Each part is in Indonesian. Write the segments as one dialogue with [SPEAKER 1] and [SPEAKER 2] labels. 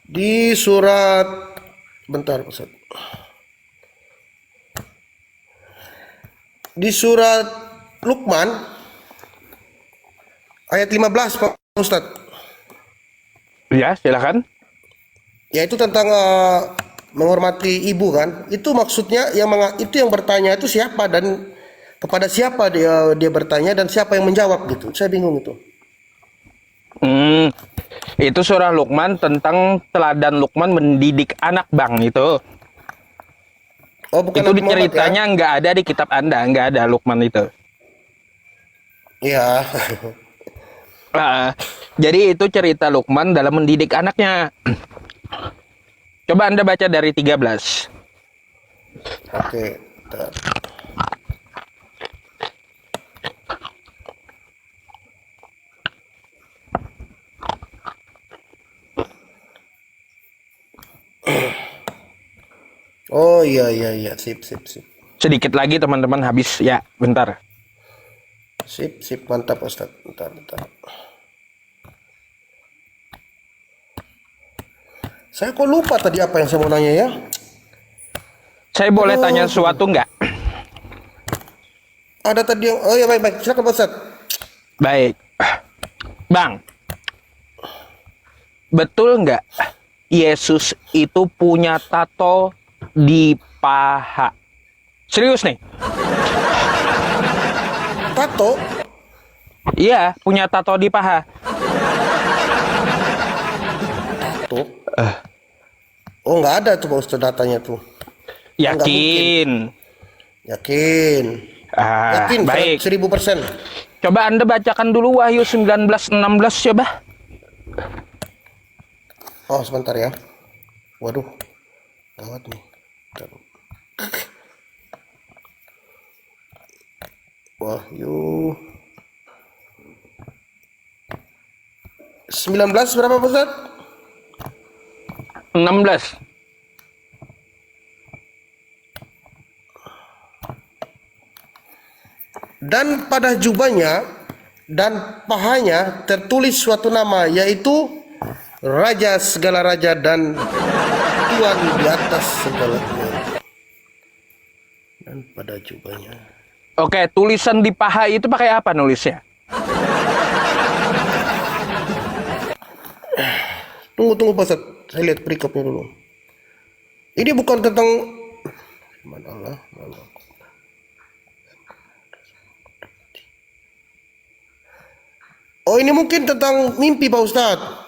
[SPEAKER 1] Di surat, bentar Ustaz. Di surat Luqman ayat 15 Pak Ustaz.
[SPEAKER 2] Ya, silakan.
[SPEAKER 1] Yaitu tentang menghormati ibu kan. Itu maksudnya itu yang bertanya itu siapa dan kepada siapa dia bertanya dan siapa yang menjawab gitu. Saya bingung itu.
[SPEAKER 2] Itu surah Luqman tentang teladan Luqman mendidik anak, Bang, itu.
[SPEAKER 1] Oh, bukan
[SPEAKER 2] Itu
[SPEAKER 1] Nabi
[SPEAKER 2] di
[SPEAKER 1] Muhammad ya?
[SPEAKER 2] ceritanya nggak ada di kitab Anda, nggak ada Luqman itu.
[SPEAKER 1] Iya.
[SPEAKER 2] Jadi itu cerita Luqman dalam mendidik anaknya. Coba Anda baca dari 13.
[SPEAKER 1] Oke. Bentar. Oh iya iya iya, sip sip sip.
[SPEAKER 2] Sedikit lagi teman-teman habis ya, bentar.
[SPEAKER 1] Sip sip, mantap Ustaz. Bentar bentar. Saya kok lupa tadi apa yang saya mau nanya ya?
[SPEAKER 2] Saya boleh tanya
[SPEAKER 1] Aduh.
[SPEAKER 2] sesuatu nggak?
[SPEAKER 1] Ada tadi yang, oh ya baik baik, silakan Pak Ustaz.
[SPEAKER 2] Baik. Bang, betul nggak Yesus itu punya tato di paha? Serius nih?
[SPEAKER 1] Tato?
[SPEAKER 2] Iya, punya tato di paha.
[SPEAKER 1] Tato? Oh nggak ada tuh Pak Ustaz datanya tuh. Nggak
[SPEAKER 2] Yakin?
[SPEAKER 1] Yakin. Yakin
[SPEAKER 2] Baik.
[SPEAKER 1] 1000%.
[SPEAKER 2] Coba Anda bacakan dulu Wahyu 19:16 coba.
[SPEAKER 1] Oh sebentar ya. Waduh. Gawat nih. Bentar. Wahyu 19 berapa Pak Ustaz?
[SPEAKER 2] 16.
[SPEAKER 1] Dan pada jubahnya dan pahanya tertulis suatu nama, yaitu Raja segala raja dan Tuhan di atas segala Tuhan. Dan pada jubahnya.
[SPEAKER 2] Oke, tulisan di paha itu pakai apa nulisnya?
[SPEAKER 1] Tunggu Pak Ustaz, saya lihat perikopnya dulu. Ini bukan tentang mana Allah, mana. Oh ini mungkin tentang mimpi Pak Ustadz.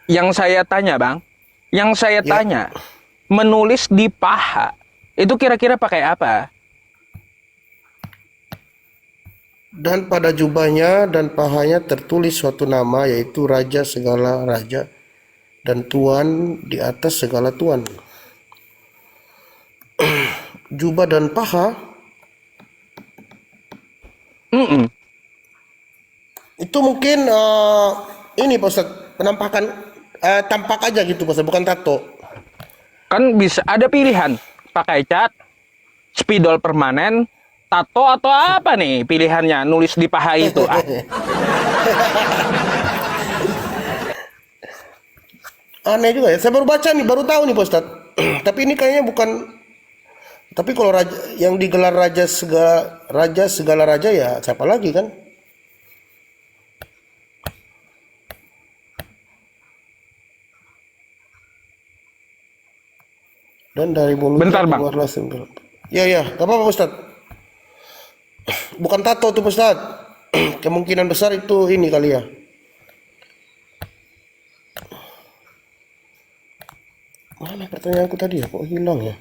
[SPEAKER 2] Yang saya tanya, Bang,
[SPEAKER 1] Ya.
[SPEAKER 2] tanya, menulis di paha, itu kira-kira pakai apa?
[SPEAKER 1] Dan pada jubahnya dan pahanya tertulis suatu nama, yaitu Raja segala raja dan Tuan di atas segala Tuan. Jubah dan paha itu mungkin ini Pak Ustadz, penampakan tampak aja gitu Pak Ustadz, bukan tato.
[SPEAKER 2] Kan bisa ada pilihan, pakai cat, spidol permanen, tato atau apa nih pilihannya nulis di paha itu?
[SPEAKER 1] Aneh juga ya, saya baru baca nih, baru tahu nih Pak Ustadz. Tapi ini kayaknya bukan. Tapi kalau raja, yang digelar raja segala raja ya siapa lagi kan? Dan dari mulutnya
[SPEAKER 2] Bentar, Bang.
[SPEAKER 1] keluarlah sembilan. Ya ya, gak apa-apa Ustaz. Bukan tato tuh Ustaz. Kemungkinan besar itu ini kali ya. Mana pertanyaanku tadi ya? Kok hilang ya?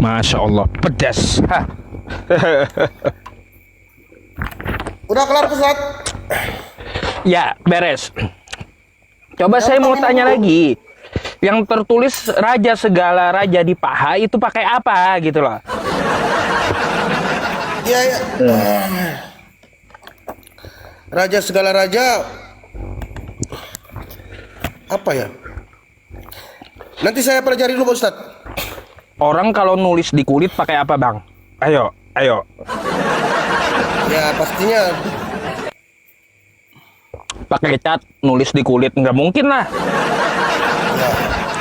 [SPEAKER 2] Masya Allah, pedas.
[SPEAKER 1] Udah kelar Ustaz?
[SPEAKER 2] Ya, beres. Coba
[SPEAKER 1] Ya,
[SPEAKER 2] saya mau
[SPEAKER 1] minum
[SPEAKER 2] tanya
[SPEAKER 1] dulu.
[SPEAKER 2] lagi. Yang tertulis Raja segala raja di paha itu pakai apa gitu loh?
[SPEAKER 1] Ya, ya. Raja segala raja apa ya? Nanti saya pelajari dulu Pak Ustadz.
[SPEAKER 2] Orang kalau nulis di kulit pakai apa, Bang? Ayo, ayo.
[SPEAKER 1] Ya pastinya
[SPEAKER 2] Pakai cat nulis di kulit nggak mungkin lah.
[SPEAKER 1] ya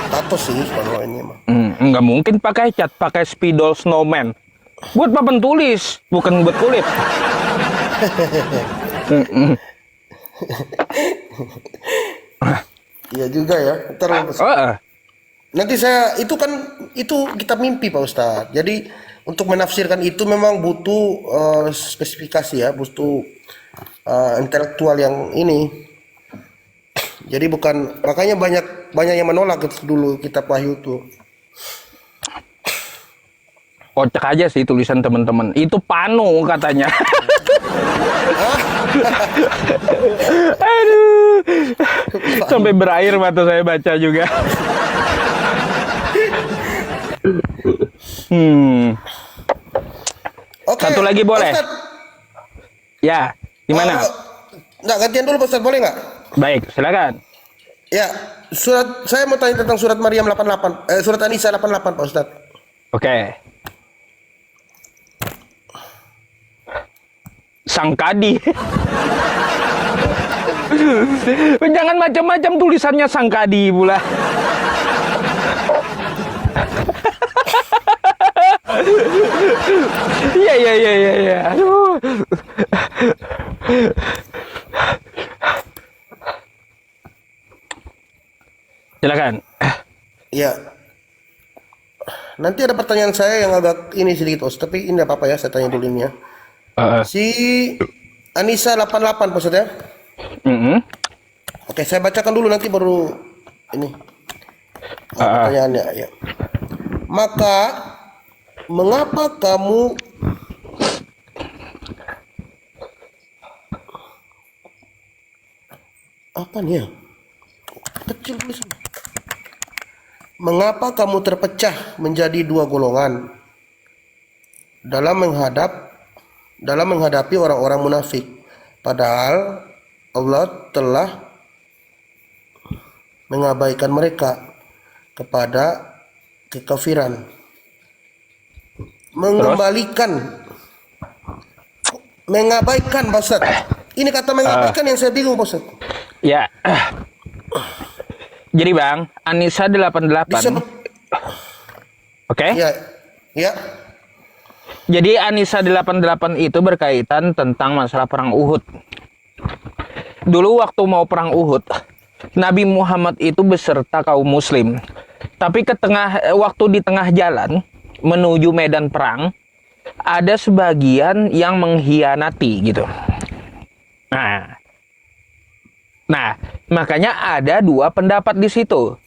[SPEAKER 1] tato sih kalau ini mah.
[SPEAKER 2] Nggak mungkin pakai cat, pakai spidol snowman. Buat papan tulis, bukan buat kulit.
[SPEAKER 1] Iya juga ya. Ntar Pak Ustadz. Nanti saya itu kan itu kita mimpi Pak Ustadz. Jadi untuk menafsirkan itu memang butuh spesifikasi ya, butuh intelektual yang ini. Jadi bukan makanya banyak yang menolak dulu kitab Wahyu itu.
[SPEAKER 2] Kocak aja sih tulisan teman-teman. Itu panu katanya. Aduh. Sampai berair mata saya baca juga.
[SPEAKER 1] Oke.
[SPEAKER 2] Satu lagi boleh?
[SPEAKER 1] Ustadz,
[SPEAKER 2] Ya, gimana?
[SPEAKER 1] nggak gantian dulu Pak Ustadz, boleh nggak?
[SPEAKER 2] Baik, silakan.
[SPEAKER 1] Ya, saya mau tanya tentang surat Maryam 88, surat An-Nisa 88 Pak Ustadz.
[SPEAKER 2] Oke. Sang Kadi. Jangan macam-macam tulisannya Sang Kadi pula. Iya. Aduh. Silakan.
[SPEAKER 1] Ya. Nanti ada pertanyaan saya yang agak ini sedikit Ustadz, tapi ini apa-apa ya, saya tanya dulu ini ya. Si An-Nisa 88 Pak Ustadz ya. Oke, saya bacakan dulu nanti baru ini. Pertanyaannya ya. Maka mengapa kamu apa nih ya? Kecil tulisannya. Mengapa kamu terpecah menjadi dua golongan dalam menghadapi orang-orang munafik, padahal Allah telah mengabaikan mereka kepada kekafiran, mengabaikan Pak Ustadz. Ini kata mengabaikan yang saya bingung Pak Ustadz.
[SPEAKER 2] Ya. Jadi Bang, An-Nisa 88. Oke.
[SPEAKER 1] Ya.
[SPEAKER 2] Jadi An-Nisa 88 itu berkaitan tentang masalah perang Uhud. Dulu waktu mau perang Uhud, Nabi Muhammad itu beserta kaum muslim. Tapi waktu di tengah jalan menuju medan perang, ada sebagian yang mengkhianati gitu. Nah, makanya ada dua pendapat di situ.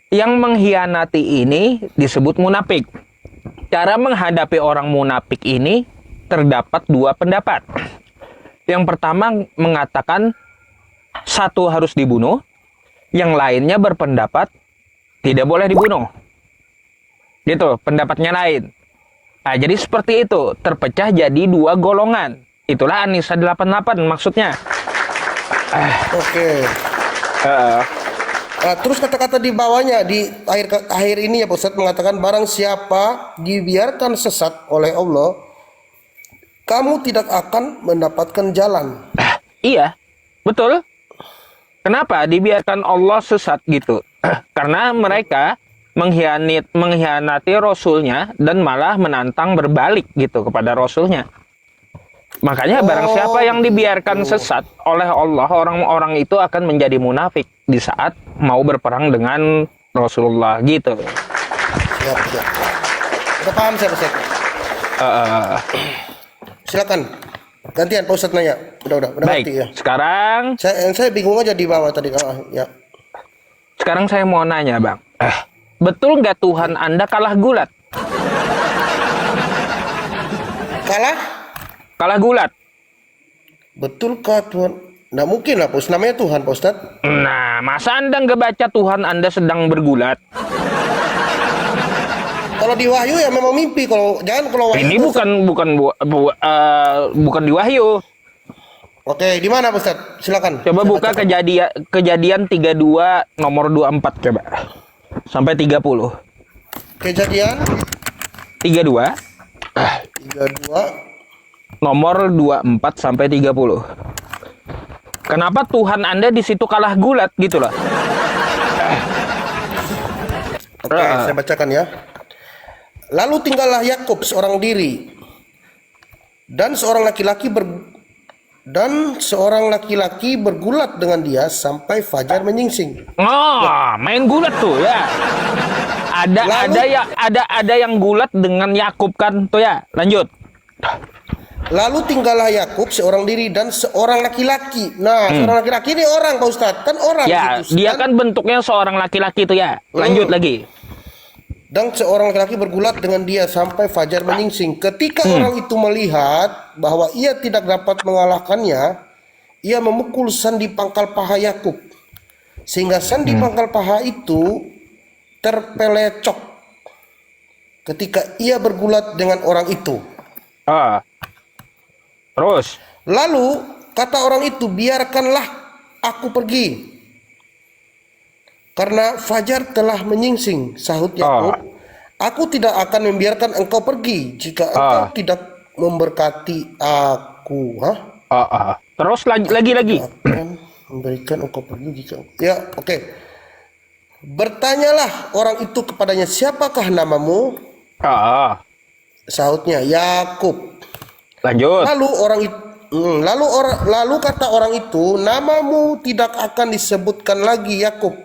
[SPEAKER 2] Yang mengkhianati ini disebut munafik. Cara menghadapi orang munafik ini terdapat dua pendapat. Yang pertama mengatakan satu harus dibunuh, yang lainnya berpendapat tidak boleh dibunuh. Gitu, pendapatnya lain. Nah, jadi seperti itu, terpecah jadi dua golongan. Itulah An-Nisa 88 maksudnya.
[SPEAKER 1] Oke. Terus kata-kata di bawahnya di akhir ini ya Pak Ustadz mengatakan barang siapa dibiarkan sesat oleh Allah, kamu tidak akan mendapatkan jalan.
[SPEAKER 2] Iya, betul. Kenapa dibiarkan Allah sesat gitu? Karena mereka mengkhianati Rasulnya dan malah menantang berbalik gitu kepada Rasulnya. Makanya barang siapa yang dibiarkan sesat oleh Allah, orang-orang itu akan menjadi munafik di saat mau berperang dengan Rasulullah gitu.
[SPEAKER 1] Siap. Udah paham saya Pak Ustadz. Silakan. Gantian Pak Ustadz nanya. Udah
[SPEAKER 2] Baik,
[SPEAKER 1] ngerti ya.
[SPEAKER 2] sekarang
[SPEAKER 1] Saya bingung aja di bawah tadi. Ya.
[SPEAKER 2] Sekarang saya mau nanya Bang. Betul nggak Tuhan Anda kalah gulat? Kalah gulat.
[SPEAKER 1] Betulkah Tuhan? Nggak mungkin lah Pak Ustadz. Namanya Tuhan Pak Ustadz.
[SPEAKER 2] Nah, masa Anda nggak baca Tuhan Anda sedang bergulat?
[SPEAKER 1] kalau di Wahyu ya memang mimpi. Kalau jangan kalau Wahyu.
[SPEAKER 2] Ini bukan di Wahyu.
[SPEAKER 1] Oke, di mana Ustaz? Silakan.
[SPEAKER 2] Coba
[SPEAKER 1] Saya
[SPEAKER 2] buka
[SPEAKER 1] bacakan.
[SPEAKER 2] kejadian 32 nomor 24 coba. Sampai 30.
[SPEAKER 1] Kejadian
[SPEAKER 2] 32
[SPEAKER 1] 32.
[SPEAKER 2] nomor 24 sampai 30. Kenapa Tuhan Anda di situ kalah gulat gitu loh.
[SPEAKER 1] Oke, saya bacakan ya. Lalu tinggallah Yakub seorang diri dan seorang laki-laki bergulat dengan dia sampai fajar menyingsing.
[SPEAKER 2] Oh, main gulat tuh ya. Ada yang gulat dengan Yakub kan tuh ya. Lanjut.
[SPEAKER 1] Lalu tinggallah Yakub seorang diri dan seorang laki-laki. Nah, seorang laki-laki ini orang Pak Ustadz, kan orang
[SPEAKER 2] Ya,
[SPEAKER 1] gitu,
[SPEAKER 2] dia kan bentuknya seorang laki-laki tuh ya. Lanjut lagi.
[SPEAKER 1] Dan seorang laki-laki bergulat dengan dia sampai fajar menyingsing. Ketika orang itu melihat bahwa ia tidak dapat mengalahkannya, ia memukul sandi pangkal paha Yakub, sehingga sandi pangkal paha itu terpelecok ketika ia bergulat dengan orang itu.
[SPEAKER 2] Terus.
[SPEAKER 1] Lalu kata orang itu, biarkanlah aku pergi, karena fajar telah menyingsing. Sahut Yakub, aku tidak akan membiarkan engkau pergi jika engkau tidak memberkati aku.
[SPEAKER 2] Terus lagi.
[SPEAKER 1] Akan memberikan engkau pergi jika. Ya, oke. Bertanyalah orang itu kepadanya, siapakah namamu? Sahutnya, Yakub.
[SPEAKER 2] Lanjut.
[SPEAKER 1] Lalu kata orang itu, namamu tidak akan disebutkan lagi Yakub,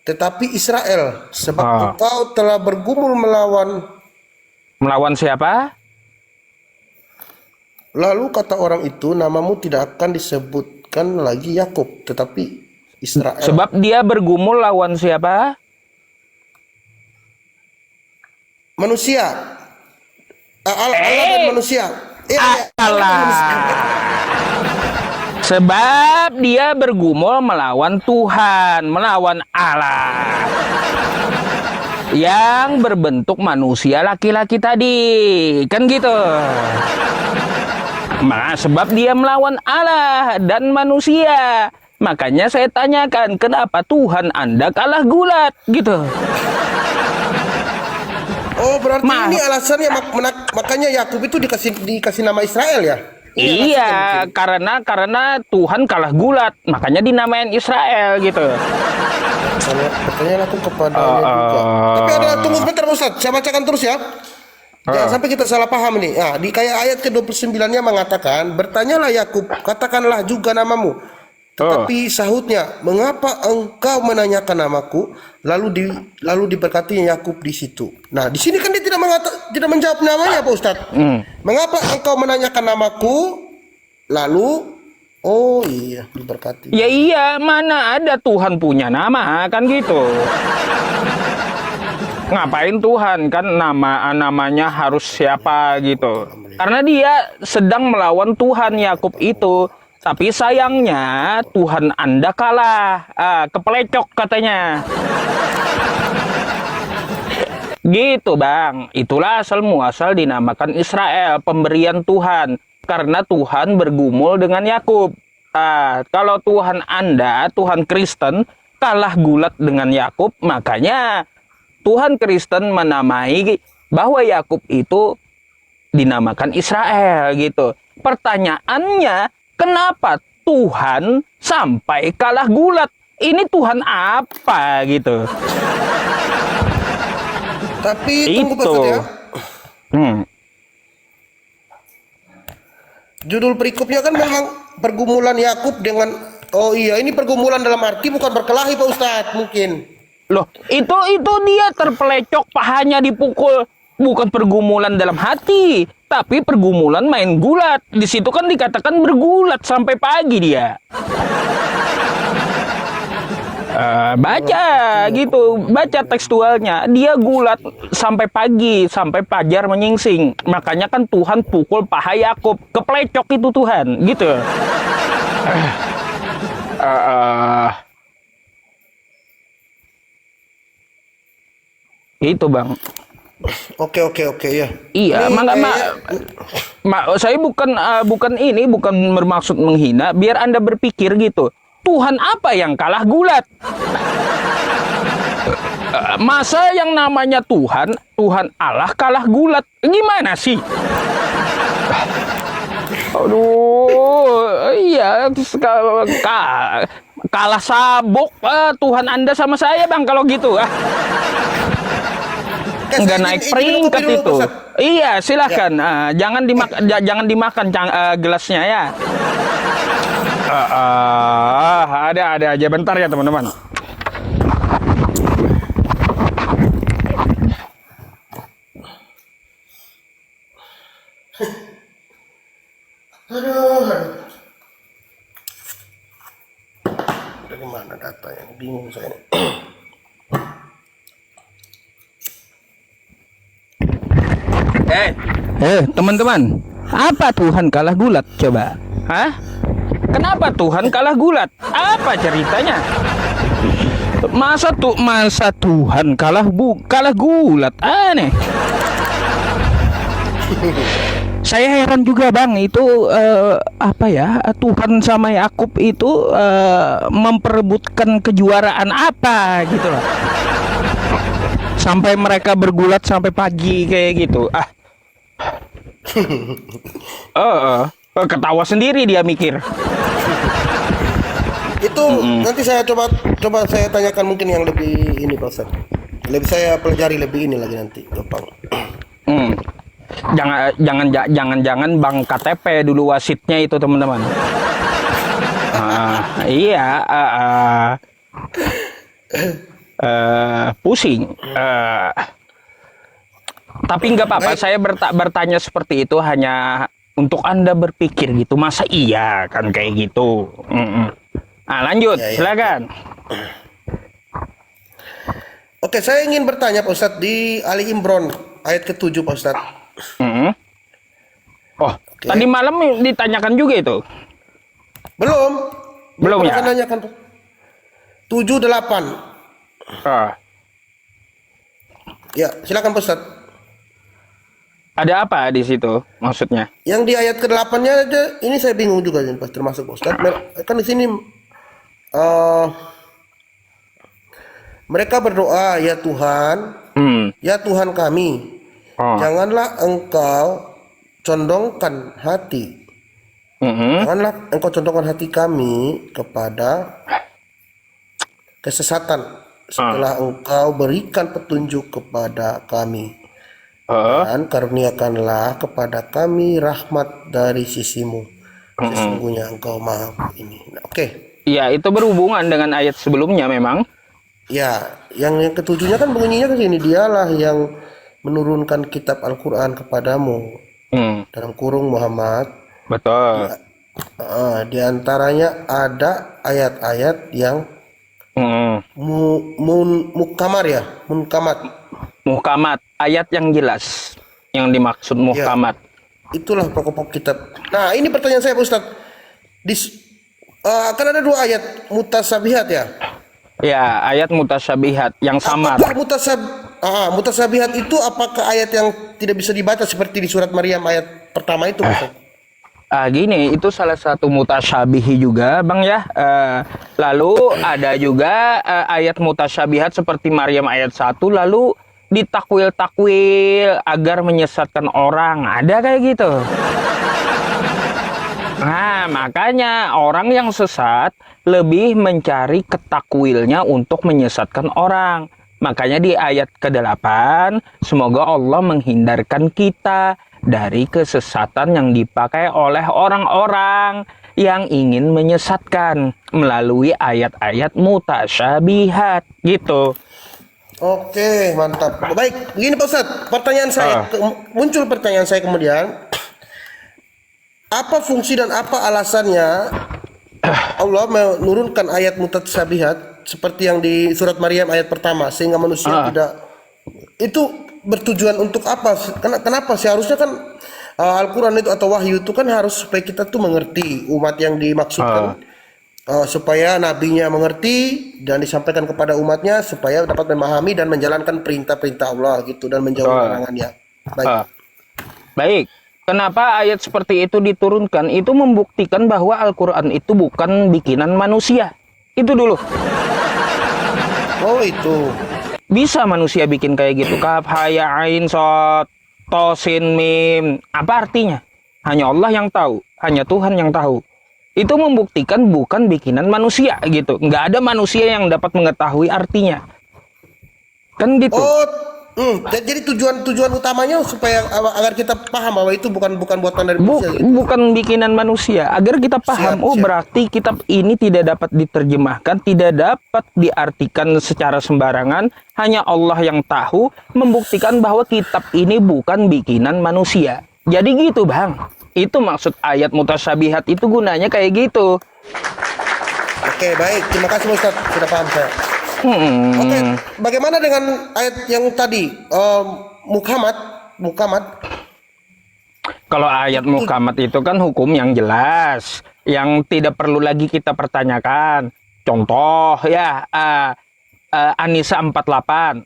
[SPEAKER 1] tetapi Israel, sebab engkau telah bergumul
[SPEAKER 2] melawan siapa?
[SPEAKER 1] Lalu kata orang itu, namamu tidak akan disebutkan lagi Yakub, tetapi Israel.
[SPEAKER 2] Sebab dia bergumul lawan siapa?
[SPEAKER 1] Manusia. Allah dan manusia.
[SPEAKER 2] Sebab dia bergumul melawan Tuhan, melawan Allah yang berbentuk manusia laki-laki tadi, kan gitu. Nah, sebab dia melawan Allah dan manusia, makanya saya tanyakan, kenapa Tuhan Anda kalah gulat gitu.
[SPEAKER 1] Oh, berarti ini alasannya makanya Yakub itu dikasih nama Israel ya?
[SPEAKER 2] Iya, karena Tuhan kalah gulat, makanya dinamain Israel gitu.
[SPEAKER 1] Bertanyalah aku kepadanya juga. Tapi ada, tunggu sebentar Ustaz, saya bacakan terus ya. Jangan sampai kita salah paham nih. Nah, di kayak ayat ke-29-nya mengatakan, bertanyalah Yakub, katakanlah juga namamu. Tetapi sahutnya, mengapa engkau menanyakan namaku? Lalu diberkatinya Yakub di situ. Nah, di sini kan dia tidak menjawab namanya, Pak Ustadz. Mengapa engkau menanyakan namaku? Lalu, oh iya, diberkati.
[SPEAKER 2] Ya iya, mana ada Tuhan punya nama, kan gitu. Ngapain Tuhan, kan namanya harus siapa gitu. Karena dia sedang melawan Tuhan Yakub itu. Tapi sayangnya Tuhan Anda kalah, kepelecok katanya. Gitu bang, itulah asal muasal dinamakan Israel, pemberian Tuhan. Karena Tuhan bergumul dengan Yakub. Kalau Tuhan Anda, Tuhan Kristen, kalah gulat dengan Yakub, makanya Tuhan Kristen menamai bahwa Yakub itu dinamakan Israel gitu. Pertanyaannya, kenapa Tuhan sampai kalah gulat? Ini Tuhan apa gitu?
[SPEAKER 1] Tapi tunggu Pak Ustadz ya. Judul perikopnya kan memang pergumulan Yakub dengan, oh iya, ini pergumulan dalam arti bukan berkelahi Pak Ustadz mungkin.
[SPEAKER 2] Loh, itu dia terpelecok, pahanya dipukul. Bukan pergumulan dalam hati, tapi pergumulan main gulat. Di situ kan dikatakan bergulat sampai pagi dia. Baca gitu, baca tekstualnya. Dia gulat sampai pagi, sampai fajar menyingsing. Makanya kan Tuhan pukul paha Yakub, kepelecok itu Tuhan, gitu. Itu bang.
[SPEAKER 1] Oke ya.
[SPEAKER 2] Iya,
[SPEAKER 1] Ini
[SPEAKER 2] saya bukan bermaksud menghina, biar Anda berpikir gitu. Tuhan apa yang kalah gulat? Masa yang namanya Tuhan Allah kalah gulat? Gimana sih? Aduh, iya, kalah sabuk Tuhan Anda sama saya, Bang, kalau gitu. Nggak naik peringkat itu. Iya, silakan. Jangan dimakan gelasnya ya. Ada aja, bentar ya teman-teman.
[SPEAKER 1] Aduh. Dari mana datanya? Bingung saya ini.
[SPEAKER 2] Teman-teman, apa Tuhan kalah gulat coba? Hah? Kenapa Tuhan kalah gulat? Apa ceritanya? Masa Tuhan kalah gulat? Aneh. Saya heran juga, Bang, itu Tuhan sama Yakub itu memperebutkan kejuaraan apa gitu loh. Sampai mereka bergulat sampai pagi kayak gitu. Ketawa sendiri dia mikir.
[SPEAKER 1] Itu nanti saya coba saya tanyakan mungkin yang lebih ini Pak Ustaz. Lebih saya pelajari lebih ini lagi nanti, gampang.
[SPEAKER 2] Jangan Bang KTP dulu wasitnya itu, teman-teman. Iya, pusing. Tapi nggak apa-apa, saya bertanya seperti itu hanya untuk Anda berpikir gitu. Masa iya kan kayak gitu. Lanjut,
[SPEAKER 1] Ya.
[SPEAKER 2] silakan.
[SPEAKER 1] Oke, saya ingin bertanya Pak Ustaz di Ali Imran ayat ke-7 Pak Ustaz.
[SPEAKER 2] Oke. Tadi malam ditanyakan juga itu. Belum ya?
[SPEAKER 1] Pernah nanyakan 7-8. Ya, silakan Pak Ustaz.
[SPEAKER 2] Ada apa di situ maksudnya?
[SPEAKER 1] Yang di ayat ke-8-nya aja ini saya bingung juga nih Pak, termasuk Pak Ustaz. Kan di sini mereka berdoa, ya Tuhan, ya Tuhan kami, janganlah Engkau condongkan hati, janganlah Engkau condongkan hati kami kepada kesesatan setelah Engkau berikan petunjuk kepada kami. Dan karuniakanlah kepada kami rahmat dari sisimu. Sesungguhnya Engkau Maha ini. Oke.
[SPEAKER 2] Ya, itu berhubungan dengan ayat sebelumnya memang.
[SPEAKER 1] Ya, yang ketujuhnya kan bunyinya ke sini, dialah yang menurunkan kitab Al-Quran kepadamu. Dalam kurung Muhammad.
[SPEAKER 2] Betul.
[SPEAKER 1] Di antaranya ada ayat-ayat yang
[SPEAKER 2] Muhkamat, ayat yang jelas yang dimaksud muhkamat.
[SPEAKER 1] Ya, itulah pokok-pokok kitab. Nah, ini pertanyaan saya Pak Ustadz. Kan ada 2 ayat mutasabihat ya?
[SPEAKER 2] Ya, ayat mutasabihat yang samar.
[SPEAKER 1] Apakah mutasabihat itu apakah ayat yang tidak bisa dibaca seperti di surat Maryam ayat pertama itu?
[SPEAKER 2] Gini, itu salah satu mutasyabihi juga, Bang ya. Lalu ada juga ayat mutasyabihat seperti Maryam ayat 1, lalu ditakwil-takwil agar menyesatkan orang. Ada kayak gitu. Nah, makanya orang yang sesat lebih mencari ketakwilnya untuk menyesatkan orang. Makanya di ayat ke-8, semoga Allah menghindarkan kita dari kesesatan yang dipakai oleh orang-orang yang ingin menyesatkan melalui ayat-ayat mutasyabihat gitu.
[SPEAKER 1] Oke, mantap. Baik, begini Pak Ustadz, pertanyaan saya muncul pertanyaan saya kemudian, apa fungsi dan apa alasannya Allah menurunkan ayat mutasyabihat seperti yang di surat Maryam ayat pertama sehingga manusia tidak, itu bertujuan untuk apa? Kenapa sih harusnya kan Al-Quran itu atau wahyu itu kan harus supaya kita tuh mengerti umat yang dimaksudkan supaya nabinya mengerti dan disampaikan kepada umatnya supaya dapat memahami dan menjalankan perintah-perintah Allah gitu dan menjauhi
[SPEAKER 2] Betul.
[SPEAKER 1] larangannya. Baik.
[SPEAKER 2] Ah, baik. Kenapa ayat seperti itu diturunkan? Itu membuktikan bahwa Al-Quran itu bukan bikinan manusia. Itu dulu.
[SPEAKER 1] Oh itu.
[SPEAKER 2] Bisa manusia bikin kayak gitu. Kaf, ha, ya, ain, sod, to, sin, mim. Apa artinya? Hanya Allah yang tahu. Hanya Tuhan yang tahu. Itu membuktikan bukan bikinan manusia gitu. Nggak ada manusia yang dapat mengetahui artinya. Kan gitu.
[SPEAKER 1] Oh, jadi tujuan utamanya supaya agar kita paham bahwa itu bukan buatan dari manusia gitu.
[SPEAKER 2] Bukan bikinan manusia. Agar kita paham,
[SPEAKER 1] Siap.
[SPEAKER 2] berarti kitab ini tidak dapat diterjemahkan, tidak dapat diartikan secara sembarangan. Hanya Allah yang tahu, membuktikan bahwa kitab ini bukan bikinan manusia. Jadi gitu, Bang. Itu maksud ayat mutasyabihat itu gunanya kayak gitu.
[SPEAKER 1] Oke, baik. Terima kasih Ustaz, sudah paham saya. Oke, bagaimana dengan ayat yang tadi mukamat?
[SPEAKER 2] Kalau ayat muhkamat itu kan hukum yang jelas, yang tidak perlu lagi kita pertanyakan. Contoh ya, An-Nisa 48.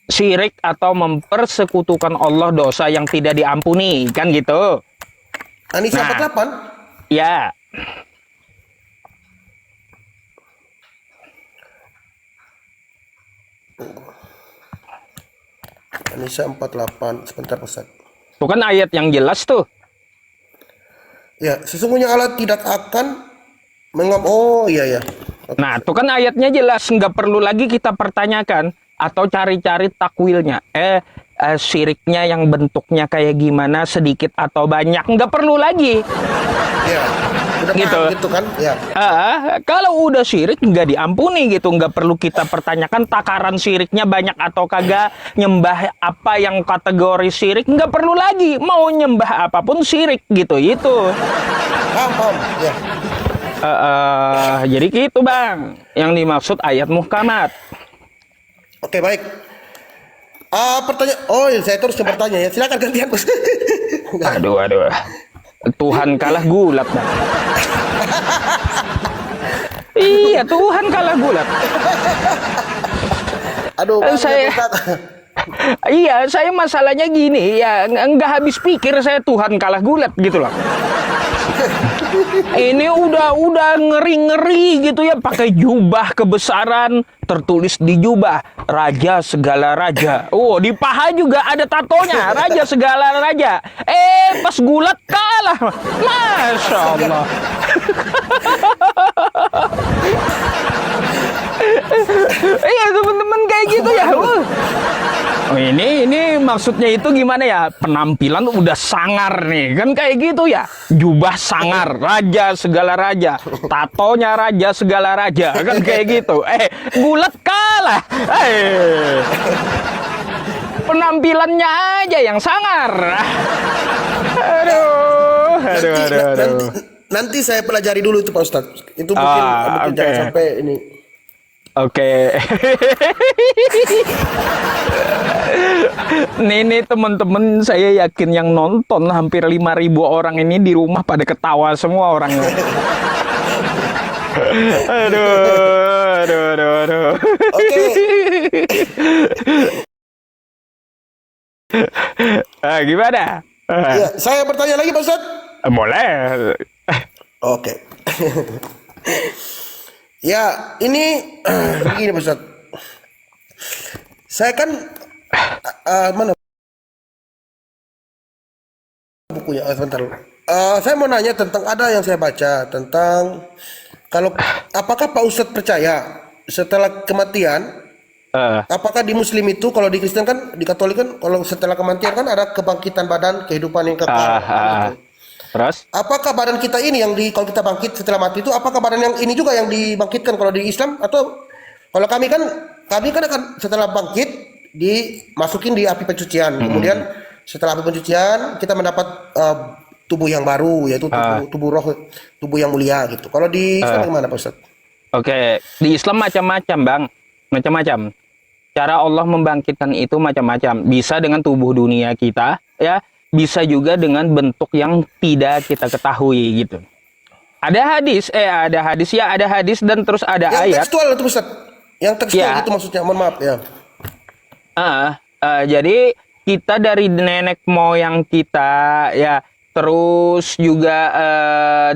[SPEAKER 2] Syirik atau mempersekutukan Allah dosa yang tidak diampuni, kan gitu.
[SPEAKER 1] An-Nisa
[SPEAKER 2] Nah.
[SPEAKER 1] 48.
[SPEAKER 2] Ya,
[SPEAKER 1] An-Nisa 48. Sebentar Ustaz.
[SPEAKER 2] itu kan ayat yang jelas tuh.
[SPEAKER 1] Ya, sesungguhnya Allah tidak akan oh iya ya. Oke.
[SPEAKER 2] Nah, itu kan ayatnya jelas, nggak perlu lagi kita pertanyakan atau cari-cari takwilnya. Syiriknya yang bentuknya kayak gimana, sedikit atau banyak, nggak perlu lagi.
[SPEAKER 1] Ya. Udah
[SPEAKER 2] Gitu.
[SPEAKER 1] paham gitu kan? Ya.
[SPEAKER 2] Kalau udah syirik nggak diampuni gitu, nggak perlu kita pertanyakan takaran syiriknya banyak atau kagak, nyembah apa yang kategori syirik, nggak perlu lagi, mau nyembah apapun syirik gitu itu.
[SPEAKER 1] Paham. Ya.
[SPEAKER 2] Jadi gitu Bang, yang dimaksud ayat muhkamat.
[SPEAKER 1] Oke, baik. Pertanyaan. Oh, saya terus bertanya ya. Silakan gantian Bos.
[SPEAKER 2] Aduh, Tuhan kalah gulat Bang. Iya, Tuhan kalah gulat.
[SPEAKER 1] Aduh,
[SPEAKER 2] Saya- Iya, saya masalahnya gini ya, nggak habis pikir saya Tuhan kalah gulat gitu loh. Ini udah ngeri-ngeri gitu ya, pakai jubah kebesaran, tertulis di jubah raja segala raja. Oh, di paha juga ada tatonya, raja segala raja. Pas gulat kalah. Masya Allah. Iya teman-teman kayak gitu ya. Oh, ini maksudnya itu gimana ya? Penampilan udah sangar nih, kan kayak gitu ya. Jubah sangar, raja segala raja, tatonya raja segala raja, kan kayak gitu. Gulat kalah. Penampilannya aja yang sangar. Aduh.
[SPEAKER 1] Nanti saya pelajari dulu itu Pak Ustadz. Itu mungkin
[SPEAKER 2] Oke.
[SPEAKER 1] jangan sampai ini.
[SPEAKER 2] Oke. Nih teman-teman, saya yakin yang nonton hampir 5.000 orang ini di rumah pada ketawa semua orangnya. Aduh.
[SPEAKER 1] Oke.
[SPEAKER 2] Gimana?
[SPEAKER 1] Ya, saya bertanya lagi Pak Ustadz.
[SPEAKER 2] Boleh.
[SPEAKER 1] Oke. Ya, ini begini Pak Ustadz. Saya kan mana bukunya? Sebentar. Saya mau nanya tentang ada yang saya baca tentang kalau apakah Pak Ustadz percaya setelah kematian, apakah di Muslim itu, kalau di Kristen kan, di Katolik kan, kalau setelah kematian kan ada kebangkitan badan, kehidupan yang kekal. Gitu.
[SPEAKER 2] Terus?
[SPEAKER 1] Apakah badan kita ini yang kalau kita bangkit setelah mati itu, apakah badan yang ini juga yang dibangkitkan kalau di Islam, atau kalau kami kan akan setelah bangkit dimasukin di api pencucian, kemudian setelah api pencucian kita mendapat tubuh yang baru, yaitu tubuh roh, tubuh yang mulia gitu. Kalau di Islam gimana Pak Ustaz?
[SPEAKER 2] Oke, di Islam macam-macam Bang, macam-macam. Cara Allah membangkitkan itu macam-macam. Bisa dengan tubuh dunia kita, ya. Bisa juga dengan bentuk yang tidak kita ketahui gitu. Ada hadis ya, ada hadis dan terus ada
[SPEAKER 1] Yang
[SPEAKER 2] ayat.
[SPEAKER 1] tekstual itu Ustaz. Yang tekstual
[SPEAKER 2] Ya.
[SPEAKER 1] itu maksudnya. Mohon maaf ya.
[SPEAKER 2] Jadi kita dari nenek moyang kita ya, terus juga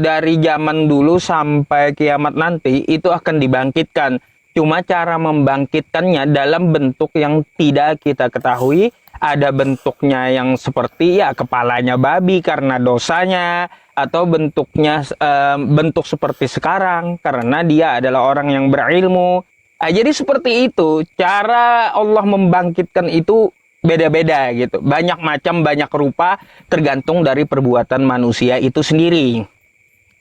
[SPEAKER 2] dari zaman dulu sampai kiamat nanti itu akan dibangkitkan. Cuma cara membangkitkannya dalam bentuk yang tidak kita ketahui. Ada bentuknya yang seperti ya kepalanya babi karena dosanya, atau bentuknya bentuk seperti sekarang karena dia adalah orang yang berilmu. Jadi seperti itu, cara Allah membangkitkan itu beda-beda gitu. Banyak macam, banyak rupa, tergantung dari perbuatan manusia itu sendiri.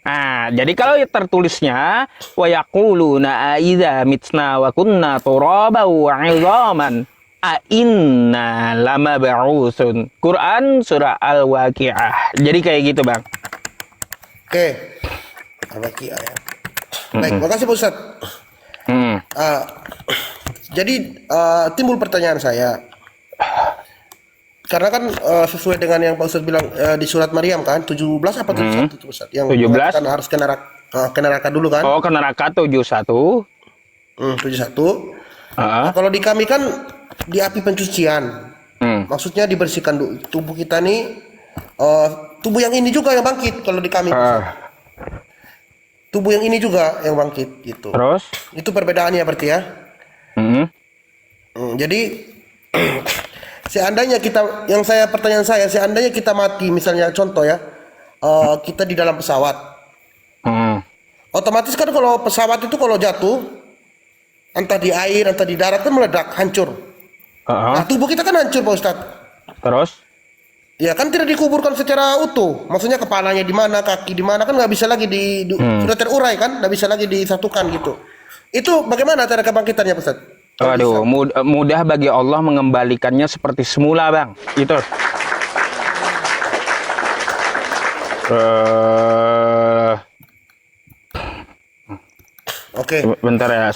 [SPEAKER 2] Nah, jadi kalau tertulisnya wa yaquluna aidza mitna wa kunna turaban wa 'idhaman a inna lamab'utsun. Quran surah Al-Waqiah. Jadi kayak gitu, Bang.
[SPEAKER 1] Oke. Al-Waqiah ya. Baik, makasih Pak Ustaz. Ah, jadi timbul pertanyaan saya. Karena kan sesuai dengan yang Pak Ustaz bilang di surat Maryam kan 17 apa 71 itu Ustaz yang
[SPEAKER 2] 17.
[SPEAKER 1] mengatakan harus ke neraka dulu kan.
[SPEAKER 2] Oh, ke neraka 71.
[SPEAKER 1] 71.
[SPEAKER 2] Heeh.
[SPEAKER 1] Nah, kalau di kami kan di api pencucian. Maksudnya dibersihkan dulu tubuh kita nih, tubuh yang ini juga yang bangkit kalau di kami. Tubuh yang ini juga yang bangkit gitu.
[SPEAKER 2] Terus?
[SPEAKER 1] Itu perbedaannya berarti ya. Jadi seandainya kita, pertanyaan saya, seandainya kita mati, misalnya contoh ya, kita di dalam pesawat, otomatis kan kalau pesawat itu kalau jatuh, entah di air, entah di darat kan meledak, hancur. Nah, tubuh kita kan hancur Pak Ustadz.
[SPEAKER 2] Terus?
[SPEAKER 1] Ya kan tidak dikuburkan secara utuh. Maksudnya kepalanya di mana, kaki di mana, kan nggak bisa lagi sudah terurai kan, nggak bisa lagi disatukan gitu. Itu bagaimana cara kebangkitannya Pak Ustadz?
[SPEAKER 2] Waduh, mudah bagi Allah mengembalikannya seperti semula, Bang. Gitu.
[SPEAKER 1] Oke.
[SPEAKER 2] Bentar ya,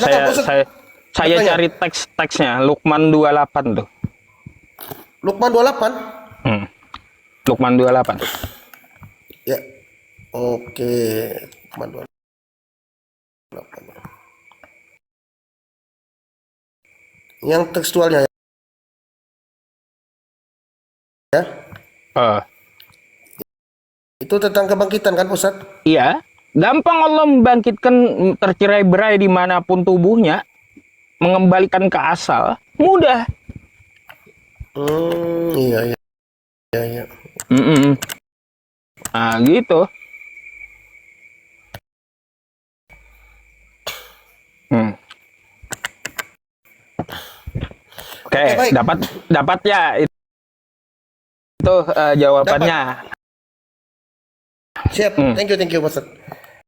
[SPEAKER 2] saya cari teksnya Luqman 28 tuh.
[SPEAKER 1] Luqman 28.
[SPEAKER 2] Luqman 28.
[SPEAKER 1] Ya. Oke. Luqman 28. Yang tekstualnya ya. Itu tentang kebangkitan kan Ustaz?
[SPEAKER 2] Iya, gampang Allah membangkitkan tercerai-berai dimanapun tubuhnya, mengembalikan ke asal, mudah.
[SPEAKER 1] Iya.
[SPEAKER 2] Nah, gitu. Oke,
[SPEAKER 1] baik.
[SPEAKER 2] dapat ya itu jawabannya.
[SPEAKER 1] Siap. Thank you Pak Ustaz.